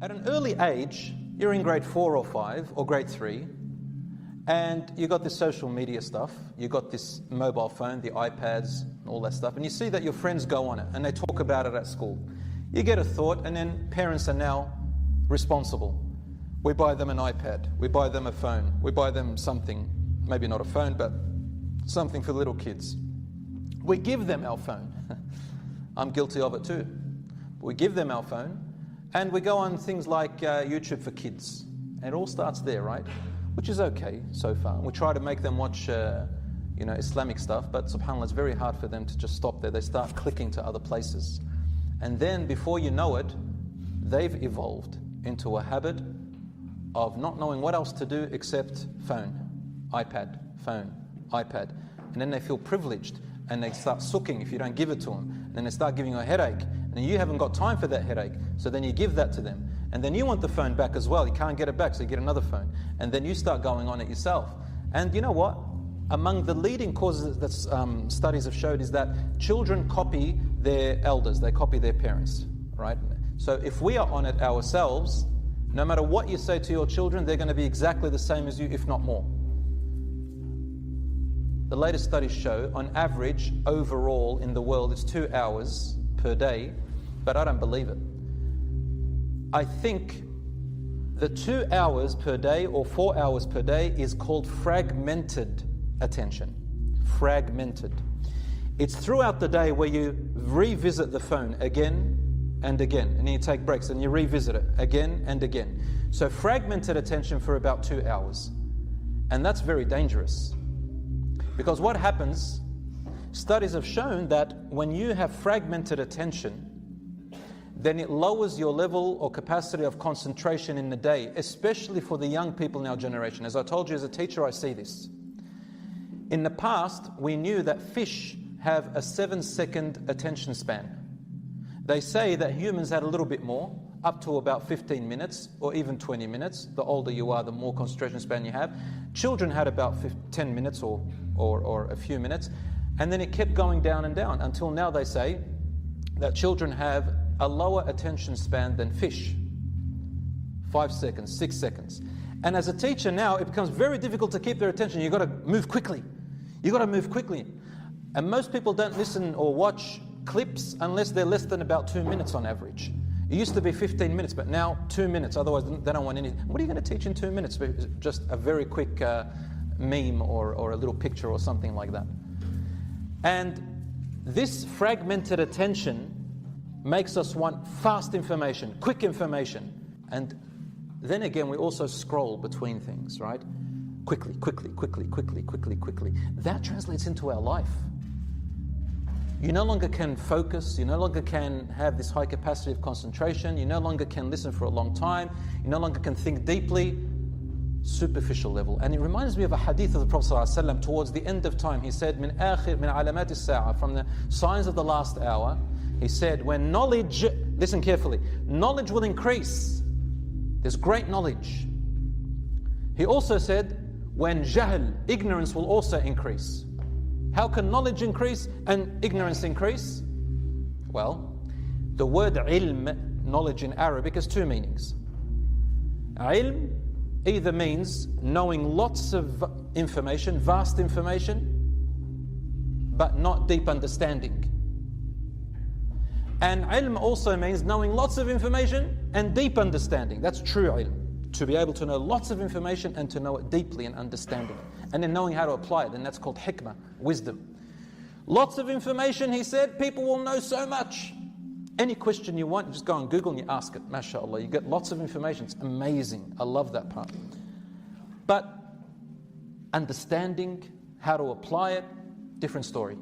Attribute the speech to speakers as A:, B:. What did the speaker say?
A: At an early age, you're in grade 4 or 5 or grade 3, and you got this social media stuff, you got this mobile phone, the iPads, all that stuff, and you see that your friends go on it and they talk about it at school. You get a thought, and then parents are now responsible. We buy them an iPad, we buy them a phone, we buy them something, maybe not a phone, but something for little kids. We give them our phone. I'm guilty of it too. We give them our phone, and we go on things like YouTube for kids. And it all starts there, right? Which is okay so far. We try to make them watch Islamic stuff, but subhanAllah, it's very hard for them to just stop there. They start clicking to other places. And then before you know it, they've evolved into a habit of not knowing what else to do except phone, iPad, phone, iPad. And then they feel privileged, and they start sooking if you don't give it to them. And then they start giving you a headache, and you haven't got time for that headache, so then you give that to them. And then you want the phone back as well. You can't get it back, so you get another phone. And then you start going on it yourself. And you know what? Among the leading causes that studies have showed is that children copy their elders, they copy their parents, right? So if we are on it ourselves, no matter what you say to your children, they're going to be exactly the same as you, if not more. The latest studies show, on average, overall in the world, it's 2 hours per day, but I don't believe it. I think the 2 hours per day or 4 hours per day is called fragmented attention. Fragmented. It's throughout the day where you revisit the phone again and again, and then you take breaks and you revisit it again and again. So fragmented attention for about 2 hours. And that's very dangerous. Because what happens, studies have shown that when you have fragmented attention, then it lowers your level or capacity of concentration in the day, especially for the young people in our generation. As I told you, as a teacher, I see this. In the past, we knew that fish have a 7-second attention span. They say that humans had a little bit more, up to about 15 minutes or even 20 minutes. The older you are, the more concentration span you have. Children had about 10 minutes or a few minutes. And then it kept going down and down until now they say that children have a lower attention span than fish. 5 seconds, 6 seconds. And as a teacher now, it becomes very difficult to keep their attention. You've got to move quickly. You've got to move quickly. And most people don't listen or watch clips unless they're less than about 2 minutes on average. It used to be 15 minutes, but now 2 minutes. Otherwise, they don't want anything. What are you going to teach in 2 minutes? Just a very quick meme or a little picture or something like that. And this fragmented attention makes us want fast information, quick information. And then again, we also scroll between things, right? Quickly, quickly, quickly, quickly, quickly, quickly. That translates into our life. You no longer can focus, you no longer can have this high capacity of concentration, you no longer can listen for a long time, you no longer can think deeply, superficial level. And it reminds me of a hadith of the Prophet ﷺ towards the end of time. He said, min alamat as-sa'a, from the signs of the last hour, he said, when knowledge, listen carefully, knowledge will increase. There's great knowledge. He also said, when jahl, ignorance will also increase. How can knowledge increase and ignorance increase? Well, the word ilm, knowledge in Arabic, has two meanings. Ilm either means knowing lots of information, vast information, but not deep understanding. And ilm also means knowing lots of information and deep understanding. That's true ilm. To be able to know lots of information and to know it deeply and understanding. And then knowing how to apply it, and that's called hikmah, wisdom. Lots of information, he said, people will know so much. Any question you want, you just go on Google and you ask it, mashallah. You get lots of information, it's amazing. I love that part. But understanding how to apply it, different story.